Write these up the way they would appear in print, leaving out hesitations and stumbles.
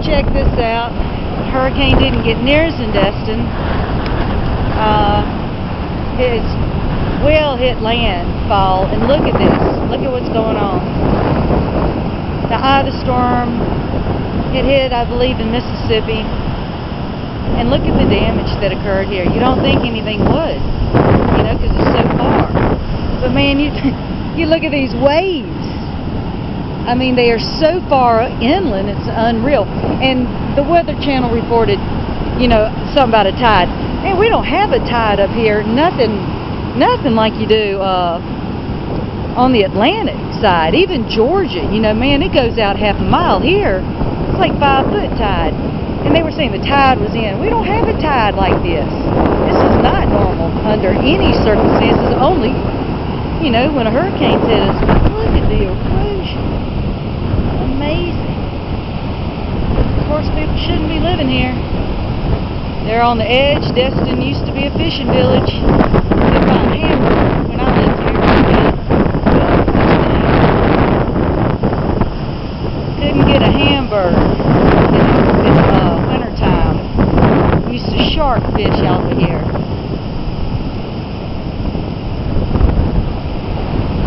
check this out. Hurricane didn't get near us in Destin. It's well hit landfall, and look at this. Look at what's going on. The eye of the storm, it hit, I believe, in Mississippi. And look at the damage that occurred here. You don't think anything would, you know, because it's so far. But man, you look at these waves. I mean, they are so far inland, it's unreal. And the Weather Channel reported, you know, something about a tide. Man, we don't have a tide up here. Nothing like you do on the Atlantic side. Even Georgia, you know, man, it goes out half a mile. Here, it's like 5 foot tide. And they were saying the tide was in. We don't have a tide like this. This is not normal under any circumstances, only, you know, when a hurricane hit us. Look at the erosion. Amazing. Of course, people shouldn't be living here. They're on the edge. Destin used to be a fishing village. They found hamburgers when I lived here. Couldn't get a hamburger in wintertime. Used to shark fish out of here.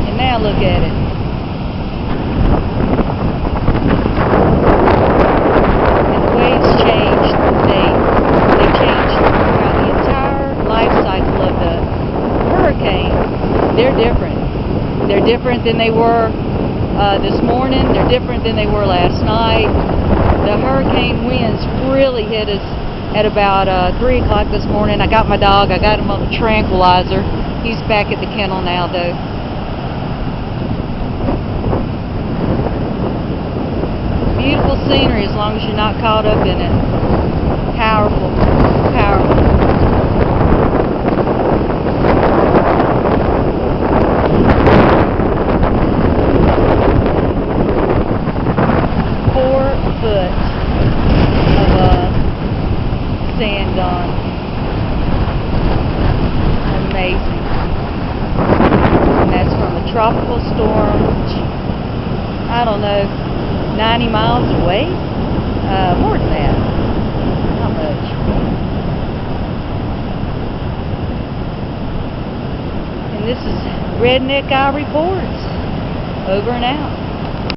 And now look at it. And the waves changed. They changed throughout the entire life cycle of the hurricane. They're different. They're different than they were this morning. They're different than they were last night. The hurricane winds really hit us at about 3 o'clock this morning. I got my dog. I got him on the tranquilizer. He's back at the kennel now, though. Beautiful scenery as long as you're not caught up in it. Powerful. Powerful. Sand on. Amazing. And that's from a tropical storm, which, I don't know, 90 miles away? More than that. Not much. And this is Redneck iReport. Over and out.